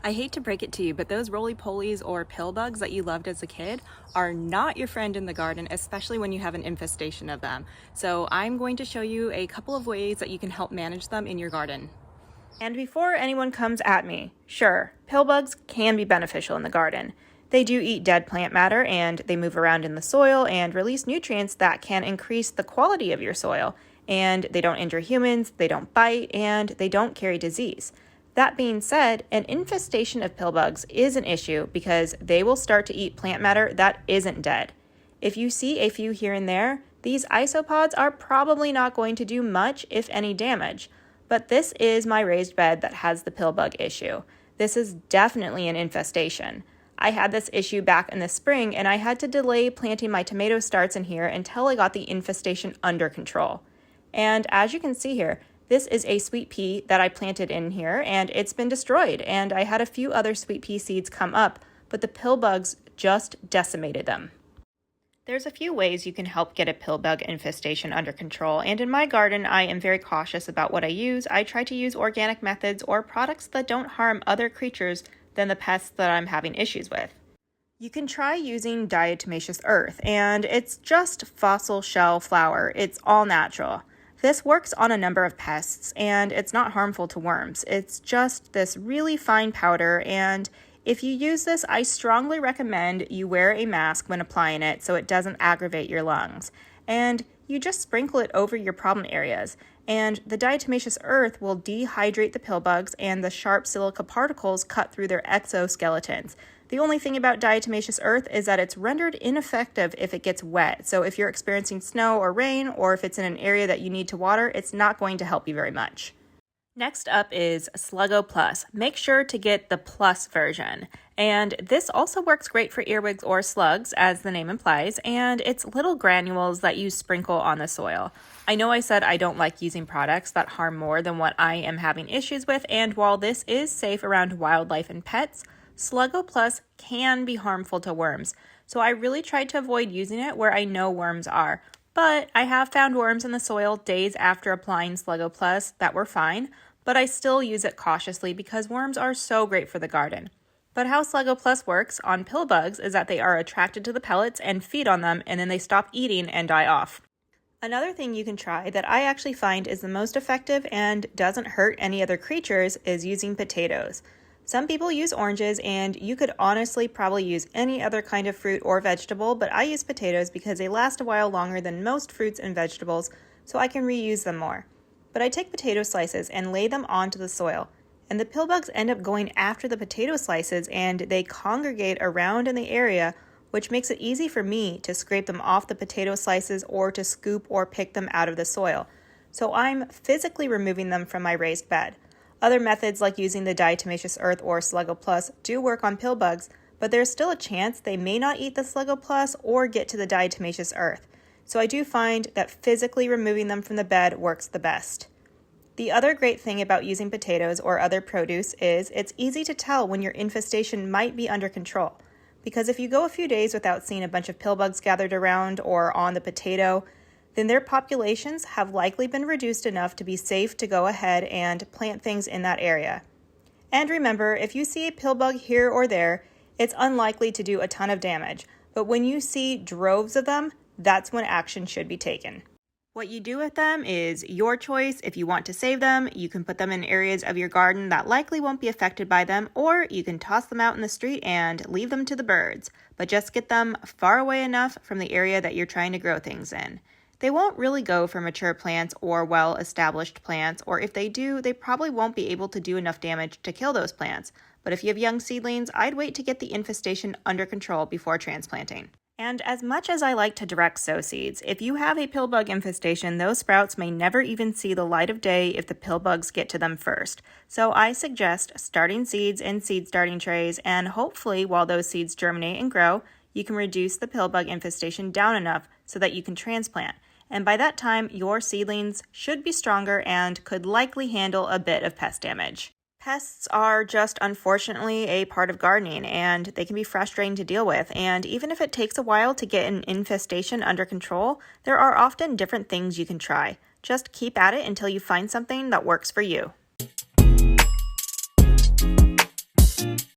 I hate to break it to you, but those roly-polies or pill bugs that you loved as a kid are not your friend in the garden, especially when you have an infestation of them. So I'm going to show you a couple of ways that you can help manage them in your garden. And before anyone comes at me, sure, pill bugs can be beneficial in the garden. They do eat dead plant matter and they move around in the soil and release nutrients that can increase the quality of your soil. And they don't injure humans, they don't bite, and they don't carry disease. That being said, an infestation of pill bugs is an issue because they will start to eat plant matter that isn't dead. If you see a few here and there, these isopods are probably not going to do much, if any, damage. But this is my raised bed that has the pill bug issue. This is definitely an infestation. I had this issue back in the spring and I had to delay planting my tomato starts in here until I got the infestation under control. And as you can see here, this is a sweet pea that I planted in here and it's been destroyed, and I had a few other sweet pea seeds come up, but the pill bugs just decimated them. There's a few ways you can help get a pill bug infestation under control, and in my garden I am very cautious about what I use. I try to use organic methods or products that don't harm other creatures than the pests that I'm having issues with. You can try using diatomaceous earth, and it's just fossil shell flour. It's all natural. This works on a number of pests, and it's not harmful to worms. It's just this really fine powder, and if you use this, I strongly recommend you wear a mask when applying it so it doesn't aggravate your lungs. And you just sprinkle it over your problem areas, and the diatomaceous earth will dehydrate the pill bugs and the sharp silica particles cut through their exoskeletons. The only thing about diatomaceous earth is that it's rendered ineffective if it gets wet. So if you're experiencing snow or rain, or if it's in an area that you need to water, it's not going to help you very much. Next up is Sluggo Plus. Make sure to get the Plus version. And this also works great for earwigs or slugs, as the name implies, and it's little granules that you sprinkle on the soil. I know I said I don't like using products that harm more than what I am having issues with, and while this is safe around wildlife and pets, Sluggo Plus can be harmful to worms. So I really tried to avoid using it where I know worms are. But I have found worms in the soil days after applying Sluggo Plus that were fine, but I still use it cautiously because worms are so great for the garden. But how Sluggo Plus works on pill bugs is that they are attracted to the pellets and feed on them, and then they stop eating and die off. Another thing you can try that I actually find is the most effective and doesn't hurt any other creatures is using potatoes. Some people use oranges, and you could honestly probably use any other kind of fruit or vegetable, but I use potatoes because they last a while longer than most fruits and vegetables, so I can reuse them more. But I take potato slices and lay them onto the soil, and the pill bugs end up going after the potato slices and they congregate around in the area, which makes it easy for me to scrape them off the potato slices or to scoop or pick them out of the soil. So I'm physically removing them from my raised bed. Other methods like using the diatomaceous earth or Sluggo Plus do work on pill bugs, but there's still a chance they may not eat the Sluggo Plus or get to the diatomaceous earth. So I do find that physically removing them from the bed works the best. The other great thing about using potatoes or other produce is it's easy to tell when your infestation might be under control. Because if you go a few days without seeing a bunch of pill bugs gathered around or on the potato, then their populations have likely been reduced enough to be safe to go ahead and plant things in that area. And remember, if you see a pill bug here or there, it's unlikely to do a ton of damage. But when you see droves of them, that's when action should be taken. What you do with them is your choice. If you want to save them, you can put them in areas of your garden that likely won't be affected by them, or you can toss them out in the street and leave them to the birds. But just get them far away enough from the area that you're trying to grow things in. They won't really go for mature plants or well-established plants, or if they do, they probably won't be able to do enough damage to kill those plants. But if you have young seedlings, I'd wait to get the infestation under control before transplanting. And as much as I like to direct sow seeds, if you have a pill bug infestation, those sprouts may never even see the light of day if the pill bugs get to them first. So I suggest starting seeds in seed starting trays, and hopefully while those seeds germinate and grow, you can reduce the pill bug infestation down enough so that you can transplant. And by that time, your seedlings should be stronger and could likely handle a bit of pest damage. Pests are just unfortunately a part of gardening, and they can be frustrating to deal with. And even if it takes a while to get an infestation under control, there are often different things you can try. Just keep at it until you find something that works for you.